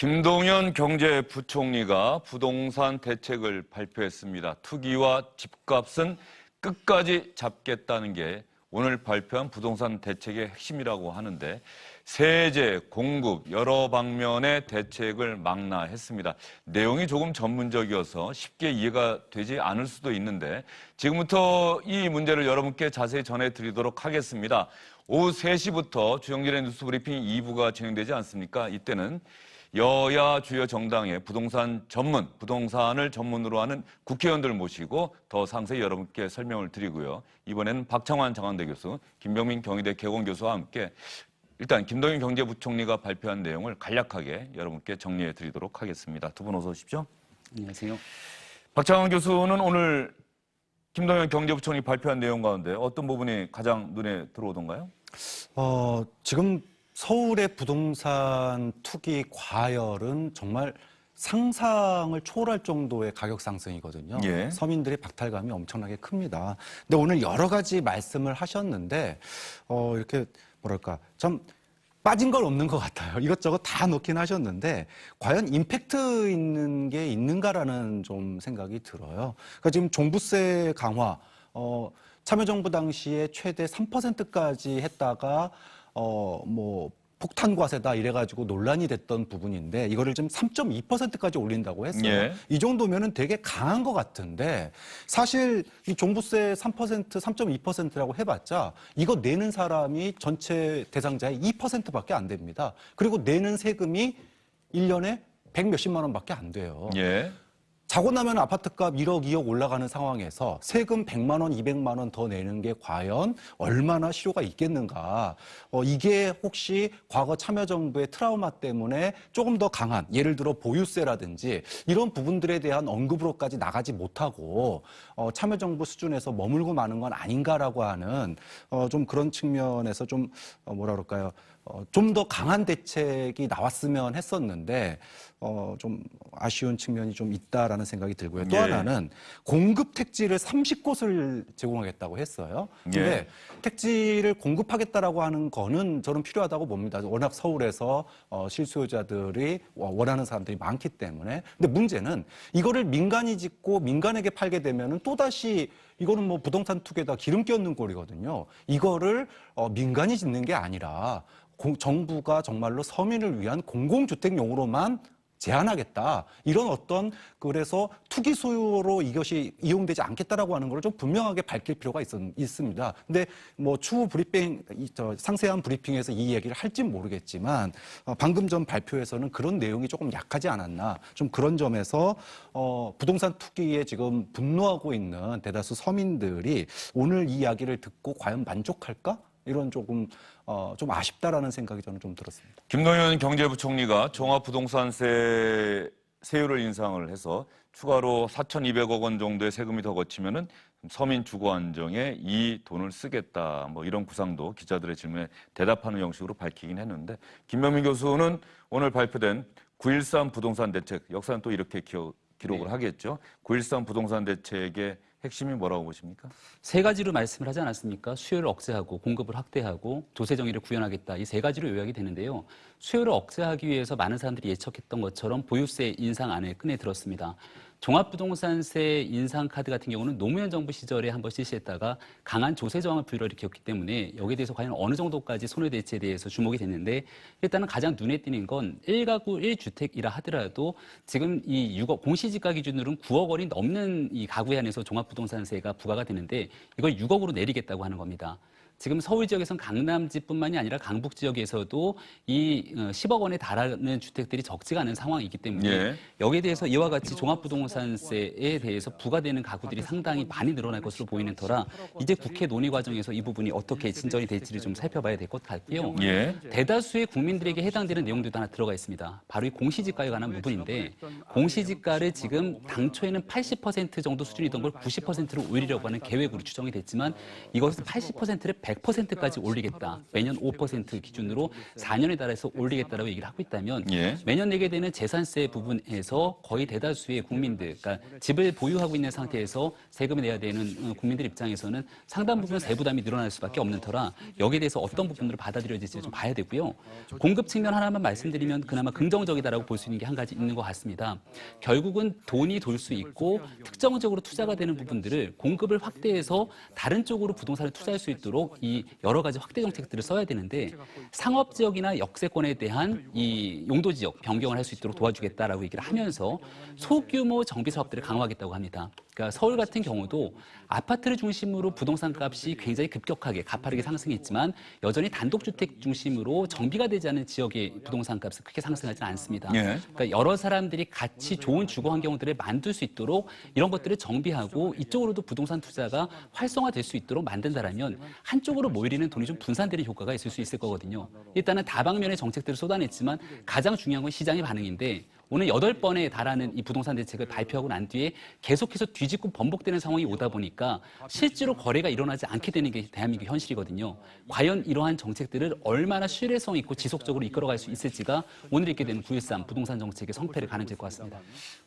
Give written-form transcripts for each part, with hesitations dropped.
김동연 경제부총리가 부동산 대책을 발표했습니다. 투기와 집값은 끝까지 잡겠다는 게 오늘 발표한 부동산 대책의 핵심이라고 하는데 세제, 공급, 여러 방면의 대책을 망라했습니다. 내용이 조금 전문적이어서 쉽게 이해가 되지 않을 수도 있는데 지금부터 이 문제를 여러분께 자세히 전해드리도록 하겠습니다. 오후 3시부터 주영진의 뉴스브리핑 2부가 진행되지 않습니까? 이때는 여야 주요 정당의 부동산을 전문으로 하는 국회의원들 모시고 더 상세히 여러분께 설명을 드리고요. 이번에는 박창환 장강대 교수, 김병민 경희대 개공교수와 함께 일단 김동연 경제부총리가 발표한 내용을 간략하게 여러분께 정리해 드리도록 하겠습니다. 두 분 어서 오십시오. 안녕하세요. 박창환 교수는 오늘 김동연 경제부총리 발표한 내용 가운데 어떤 부분이 가장 눈에 들어오던가요? 지금 서울의 부동산 투기 과열은 정말 상상을 초월할 정도의 가격 상승이거든요. 예. 서민들의 박탈감이 엄청나게 큽니다. 근데 오늘 여러 가지 말씀을 하셨는데 이렇게 뭐랄까 좀 빠진 건 없는 것 같아요. 이것저것 다 넣긴 하셨는데 과연 임팩트 있는 게 있는가라는 좀 생각이 들어요. 그러니까 지금 종부세 강화, 참여정부 당시에 최대 3%까지 했다가 폭탄 과세다 이래가지고 논란이 됐던 부분인데 이거를 지금 3.2%까지 올린다고 했어요. 예. 이 정도면은 되게 강한 것 같은데 사실 이 종부세 3%, 3.2%라고 해봤자 이거 내는 사람이 전체 대상자의 2%밖에 안 됩니다. 그리고 내는 세금이 1년에 100 몇십만 원밖에 안 돼요. 예. 자고 나면 아파트값 1억, 2억 올라가는 상황에서 세금 100만 원, 200만 원 더 내는 게 과연 얼마나 실효가 있겠는가. 이게 혹시 과거 참여정부의 트라우마 때문에 조금 더 강한, 예를 들어 보유세라든지 이런 부분들에 대한 언급으로까지 나가지 못하고 참여정부 수준에서 머물고 마는 건 아닌가라고 하는 좀 그런 측면에서 좀 뭐라 그럴까요. 좀 더 강한 대책이 나왔으면 했었는데 좀 아쉬운 측면이 좀 있다라는 생각이 들고요. 또 예. 하나는 공급 택지를 30곳을 제공하겠다고 했어요. 근데 예. 택지를 공급하겠다라고 하는 거는 저는 필요하다고 봅니다. 워낙 서울에서 실수요자들이 원하는 사람들이 많기 때문에. 근데 문제는 이거를 민간이 짓고 민간에게 팔게 되면은 또다시 이거는 뭐 부동산 투기에다 기름 껴넣는 꼴이거든요. 이거를 민간이 짓는 게 아니라 정부가 정말로 서민을 위한 공공주택용으로만 제한하겠다. 이런 어떤 그래서 투기 수요로 이것이 이용되지 않겠다라고 하는 걸 좀 분명하게 밝힐 필요가 있습니다. 근데 뭐 추후 브리핑, 상세한 브리핑에서 이 얘기를 할지 모르겠지만 방금 전 발표에서는 그런 내용이 조금 약하지 않았나. 좀 그런 점에서 부동산 투기에 지금 분노하고 있는 대다수 서민들이 오늘 이 이야기를 듣고 과연 만족할까? 이런 조금 좀 아쉽다라는 생각이 저는 좀 들었습니다. 김동연 경제부총리가 종합부동산세 세율을 인상을 해서 추가로 4,200억 원 정도의 세금이 더 거치면은 서민 주거 안정에 이 돈을 쓰겠다. 뭐 이런 구상도 기자들의 질문에 대답하는 형식으로 밝히긴 했는데 김병민 교수는 오늘 발표된 9.13 부동산 대책 역사는 또 이렇게 기록을 네. 하겠죠. 9.13 부동산 대책의 핵심이 뭐라고 보십니까? 세 가지로 말씀을 하지 않았습니까? 수요를 억제하고 공급을 확대하고 조세 정의를 구현하겠다. 이 세 가지로 요약이 되는데요. 수요를 억제하기 위해서 많은 사람들이 예측했던 것처럼 보유세 인상 안에 끈에 들었습니다. 종합부동산세 인상 카드 같은 경우는 노무현 정부 시절에 한번 실시했다가 강한 조세 저항을 불러일으켰기 때문에 여기에 대해서 과연 어느 정도까지 손해될지에 대해서 주목이 됐는데 일단은 가장 눈에 띄는 건 1가구 1주택이라 하더라도 지금 이 6억 공시지가 기준으로는 9억 원이 넘는 이 가구에 한해서 종합부동산세가 부과가 되는데 이걸 6억으로 내리겠다고 하는 겁니다. 지금 서울 지역에서는 강남지뿐만이 아니라 강북 지역에서도 이 10억 원에 달하는 주택들이 적지가 않은 상황이기 때문에 예. 여기에 대해서 이와 같이 종합부동산세에 대해서 부과되는 가구들이 상당히 많이 늘어날 것으로 보이는 터라 이제 국회 논의 과정에서 이 부분이 어떻게 진전이 될지를 좀 살펴봐야 될 것 같고요. 예. 대다수의 국민들에게 해당되는 내용들도 하나 들어가 있습니다. 바로 이 공시지가에 관한 부분인데 공시지가를 지금 당초에는 80% 정도 수준이던 걸 90%로 올리려고 하는 계획으로 추정이 됐지만 이것을 80%를 100%까지 올리겠다. 매년 5% 기준으로 4년에 달해서 올리겠다라고 얘기를 하고 있다면 예. 매년 내게 되는 재산세 부분에서 거의 대다수의 국민들, 그러니까 집을 보유하고 있는 상태에서 세금을 내야 되는 국민들 입장에서는 상당 부분 세부담이 늘어날 수밖에 없는 터라 여기에 대해서 어떤 부분으로 받아들여질지 좀 봐야 되고요. 공급 측면 하나만 말씀드리면 그나마 긍정적이다라고 볼 수 있는 게 한 가지 있는 것 같습니다. 결국은 돈이 돌 수 있고 특정적으로 투자가 되는 부분들을 공급을 확대해서 다른 쪽으로 부동산을 투자할 수 있도록 이 여러 가지 확대 정책들을 써야 되는데 상업 지역이나 역세권에 대한 이 용도 지역 변경을 할 수 있도록 도와주겠다라고 얘기를 하면서 소규모 정비 사업들을 강화하겠다고 합니다. 그러니까 서울 같은 경우도 아파트를 중심으로 부동산 값이 굉장히 급격하게 가파르게 상승했지만 여전히 단독주택 중심으로 정비가 되지 않은 지역의 부동산 값은 크게 상승하지는 않습니다. 예. 그러니까 여러 사람들이 같이 좋은 주거 환경들을 만들 수 있도록 이런 것들을 정비하고 이쪽으로도 부동산 투자가 활성화될 수 있도록 만든다라면 한쪽으로 모이는 돈이 좀 분산되는 효과가 있을 수 있을 거거든요. 일단은 다방면의 정책들을 쏟아냈지만 가장 중요한 건 시장의 반응인데 오늘 8번에 달하는 이 부동산 대책을 발표하고 난 뒤에 계속해서 뒤집고 번복되는 상황이 오다 보니까 실제로 거래가 일어나지 않게 되는 게 대한민국 현실이거든요. 과연 이러한 정책들을 얼마나 신뢰성 있고 지속적으로 이끌어갈 수 있을지가 오늘 있게 되는 9.13 부동산 정책의 성패를 가늠질 것 같습니다.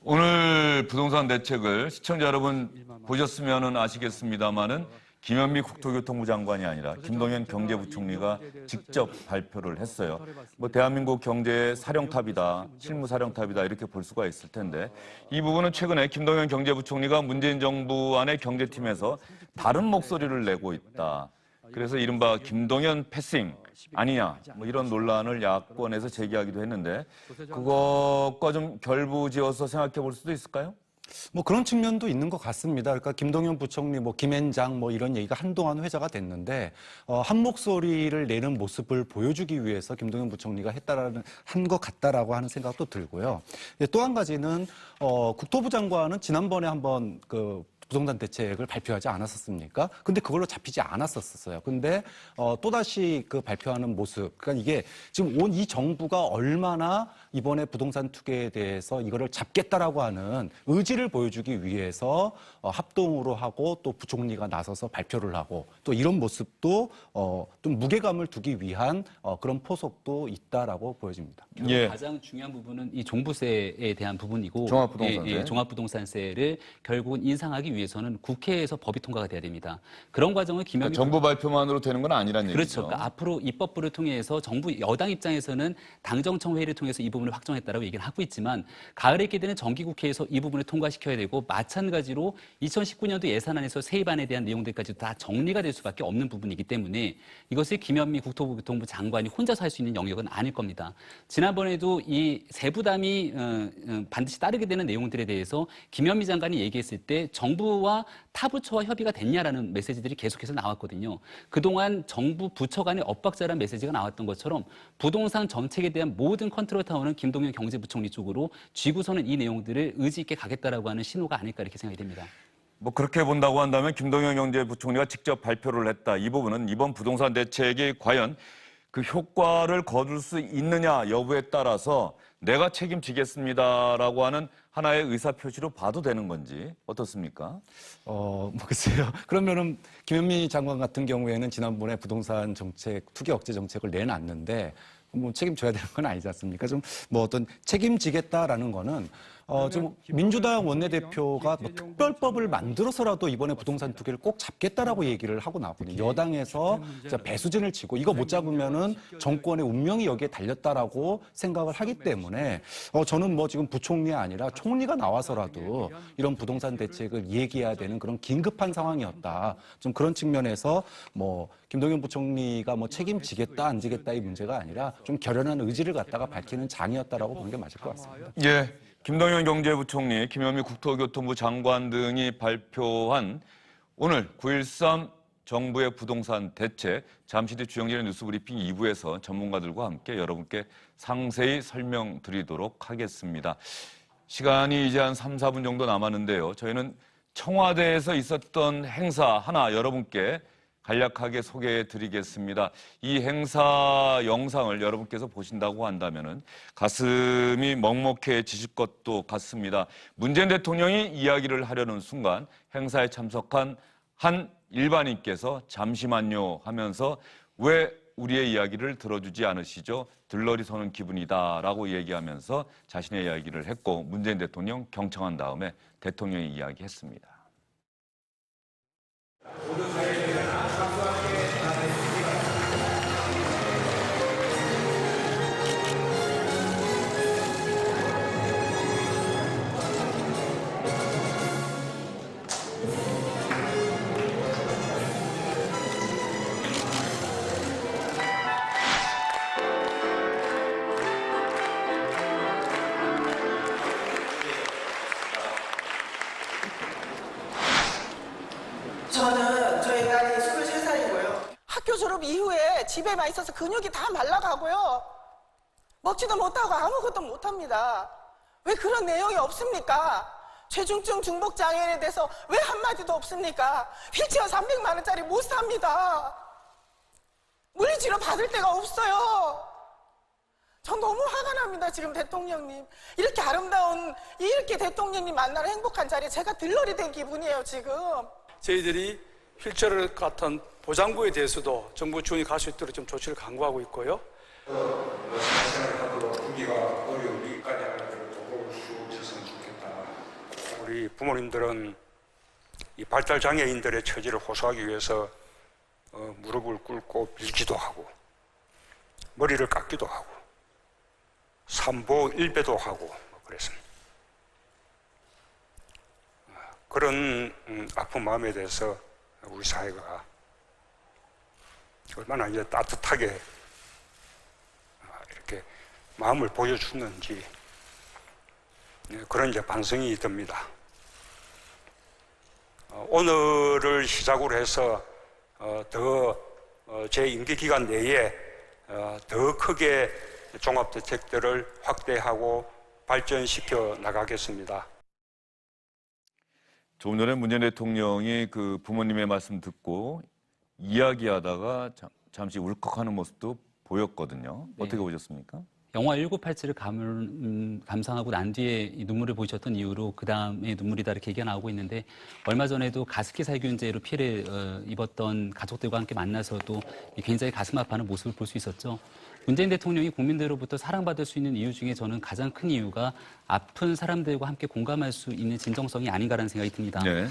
오늘 부동산 대책을 시청자 여러분 보셨으면 아시겠습니다마는 김현미 국토교통부 장관이 아니라 김동연 경제부총리가 직접 발표를 했어요. 뭐 대한민국 경제의 사령탑이다, 실무사령탑이다 이렇게 볼 수가 있을 텐데 이 부분은 최근에 김동연 경제부총리가 문재인 정부 안의 경제팀에서 다른 목소리를 내고 있다. 그래서 이른바 김동연 패싱 아니냐 뭐 이런 논란을 야권에서 제기하기도 했는데 그것과 좀 결부지어서 생각해 볼 수도 있을까요? 뭐 그런 측면도 있는 것 같습니다. 그러니까 김동연 부총리, 뭐 김앤장 뭐 이런 얘기가 한동안 회자가 됐는데 한 목소리를 내는 모습을 보여주기 위해서 김동연 부총리가 한 것 같다라고 하는 생각도 들고요. 또 한 가지는 국토부 장관은 지난번에 한번 그 부동산 대책을 발표하지 않았었습니까? 근데 그걸로 잡히지 않았었어요. 근데 또다시 그 발표하는 모습, 그러니까 이게 지금 온 이 정부가 얼마나 이번에 부동산 투기에 대해서 이거를 잡겠다라고 하는 의지를 보여주기 위해서 합동으로 하고 또 부총리가 나서서 발표를 하고 또 이런 모습도 좀 무게감을 두기 위한 그런 포석도 있다라고 보여집니다. 예. 가장 중요한 부분은 이 종부세에 대한 부분이고 종합부동산세. 종합부동산세를 결국은 인상하기 위해서는 국회에서 법이 통과가 돼야 됩니다. 그런 과정을 김영미 그러니까 정부 발표만으로 되는 건 아니란 얘기죠. 그렇죠. 그러니까 앞으로 입법부를 통해서 정부 여당 입장에서는 당정청 회의를 통해서 이 부분을 확정했다라고 얘기를 하고 있지만 가을에 있게 되는 정기국회에서 이 부분을 통과시켜야 되고 마찬가지로 2019년도 예산안에서 세입안에 대한 내용들까지 다 정리가 될 수밖에 없는 부분이기 때문에 이것을 김현미 국토부교통부 장관이 혼자서 할 수 있는 영역은 아닐 겁니다. 지난번에도 이 세부담이 반드시 따르게 되는 내용들에 대해서 김현미 장관이 얘기했을 때 정부와 타 부처와 협의가 됐냐라는 메시지들이 계속해서 나왔거든요. 그동안 정부 부처 간의 엇박자라는 메시지가 나왔던 것처럼 부동산 정책에 대한 모든 컨트롤 타워는 김동연 경제부총리 쪽으로 쥐고서는 이 내용들을 의지 있게 가겠다라고 하는 신호가 아닐까 이렇게 생각이 됩니다. 뭐 그렇게 본다고 한다면 김동연 경제부총리가 직접 발표를 했다. 이 부분은 이번 부동산 대책이 과연 그 효과를 거둘 수 있느냐 여부에 따라서 내가 책임지겠습니다라고 하는 하나의 의사표시로 봐도 되는 건지 어떻습니까? 글쎄요. 그러면은 김현미 장관 같은 경우에는 지난번에 부동산 정책, 투기 억제 정책을 내놨는데 뭐 책임져야 되는 건 아니지 않습니까? 좀 뭐 어떤 책임지겠다라는 거는 좀 민주당 원내대표가 뭐 특별법을 만들어서라도 이번에 부동산 투기를 꼭 잡겠다라고 얘기를 하고 나왔거든요. 여당에서 진짜 배수진을 치고 이거 못 잡으면은 정권의 운명이 여기에 달렸다라고 생각을 하기 때문에 저는 뭐 지금 부총리 아니라 총리가 나와서라도 이런 부동산 대책을 얘기해야 되는 그런 긴급한 상황이었다. 좀 그런 측면에서 뭐 김동연 부총리가 뭐 책임지겠다 안 지겠다 이 문제가 아니라 좀 결연한 의지를 갖다가 밝히는 장이었다라고 보는 게 맞을 것 같습니다. 예. 김동연 경제부총리, 김현미 국토교통부 장관 등이 발표한 오늘 9.13 정부의 부동산 대책, 잠시 뒤 주영진의 뉴스브리핑 2부에서 전문가들과 함께 여러분께 상세히 설명드리도록 하겠습니다. 시간이 이제 한 3, 4분 정도 남았는데요. 저희는 청와대에서 있었던 행사 하나 여러분께 간략하게 소개해 드리겠습니다. 이 행사 영상을 여러분께서 보신다고 한다면 가슴이 먹먹해지실 것도 같습니다. 문재인 대통령이 이야기를 하려는 순간 행사에 참석한 한 일반인께서 잠시만요 하면서 왜 우리의 이야기를 들어주지 않으시죠? 들러리 서는 기분이다라고 얘기하면서 자신의 이야기를 했고 문재인 대통령 경청한 다음에 대통령이 이야기했습니다. 저희 딸이 23살이고요. 학교 졸업 이후에 집에만 있어서 근육이 다 말라가고요. 먹지도 못하고 아무것도 못합니다. 왜 그런 내용이 없습니까? 최중증 중복 장애인에 대해서 왜 한마디도 없습니까? 휠체어 300만 원짜리 못 삽니다. 물리치료 받을 데가 없어요. 전 너무 화가 납니다, 지금 대통령님. 이렇게 아름다운, 이렇게 대통령님 만나는 행복한 자리에 제가 들러리 된 기분이에요, 지금. 저희들이 휠체어 같은 보장부에 대해서도 정부 지원이 갈 수 있도록 좀 조치를 강구하고 있고요. 생활하고 분기가 어려운 위기까지 하는 대로 도움을 주셨으면 좋겠다. 우리 부모님들은 이 발달 장애인들의 처지를 호소하기 위해서 무릎을 꿇고 빌기도 하고 머리를 깎기도 하고 삼보 일배도 하고 그랬습니다. 그런 아픈 마음에 대해서 우리 사회가 얼마나 이제 따뜻하게 이렇게 마음을 보여주는지 그런 이제 반성이 듭니다. 오늘을 시작으로 해서 제 임기 기간 내에 더 크게 종합대책들을 확대하고 발전시켜 나가겠습니다. 조금 전에 문재인 대통령이 그 부모님의 말씀 듣고 이야기하다가 잠시 울컥하는 모습도 보였거든요. 네. 어떻게 보셨습니까? 영화 1987을 감상하고 난 뒤에 이 눈물을 보이셨던 이유로 그 다음에 눈물이다 이렇게 얘기가 나오고 있는데 얼마 전에도 가습기 살균제로 피해를 입었던 가족들과 함께 만나서도 굉장히 가슴 아파하는 모습을 볼 수 있었죠. 문재인 대통령이 국민들로부터 사랑받을 수 있는 이유 중에 저는 가장 큰 이유가 아픈 사람들과 함께 공감할 수 있는 진정성이 아닌가라는 생각이 듭니다. 네.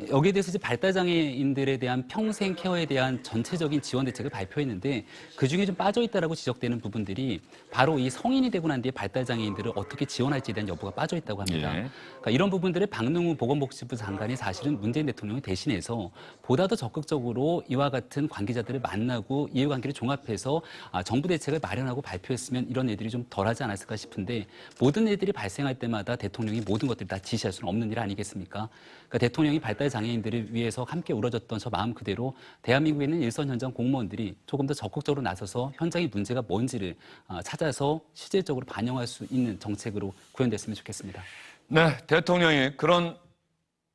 여기에 대해서 이제 발달장애인들에 대한 평생 케어에 대한 전체적인 지원 대책을 발표했는데 그중에 좀 빠져있다라고 지적되는 부분들이 바로 이 성인이 되고 난 뒤에 발달장애인들을 어떻게 지원할지에 대한 여부가 빠져있다고 합니다. 예. 그러니까 이런 부분들을 박능우 보건복지부 장관이 사실은 문재인 대통령이 대신해서 보다 더 적극적으로 이와 같은 관계자들을 만나고 이해관계를 종합해서 정부 대책을 마련하고 발표했으면 이런 일들이 좀 덜하지 않았을까 싶은데 모든 일들이 발생할 때마다 대통령이 모든 것들을 다 지시할 수는 없는 일 아니겠습니까? 그러니까 대통령이 발달 장애인들을 위해서 함께 울어줬던 저 마음 그대로 대한민국에 있는 일선 현장 공무원들이 조금 더 적극적으로 나서서 현장의 문제가 뭔지를 찾아서 실질적으로 반영할 수 있는 정책으로 구현됐으면 좋겠습니다. 네, 대통령이 그런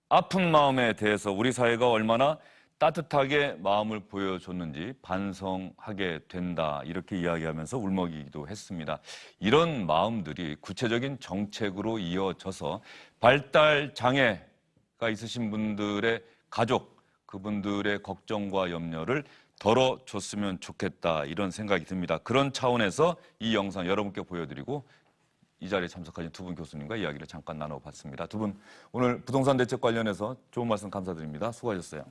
아픈 마음에 대해서 우리 사회가 얼마나 따뜻하게 마음을 보여줬는지 반성하게 된다 이렇게 이야기하면서 울먹이기도 했습니다. 이런 마음들이 구체적인 정책으로 이어져서 발달 장애가 있으신 분들의 가족, 그분들의 걱정과 염려를 덜어줬으면 좋겠다 이런 생각이 듭니다. 그런 차원에서 이 영상 여러분께 보여드리고 이 자리에 참석하신 두 분 교수님과 이야기를 잠깐 나눠봤습니다. 두 분 오늘 부동산 대책 관련해서 좋은 말씀 감사드립니다. 수고하셨어요.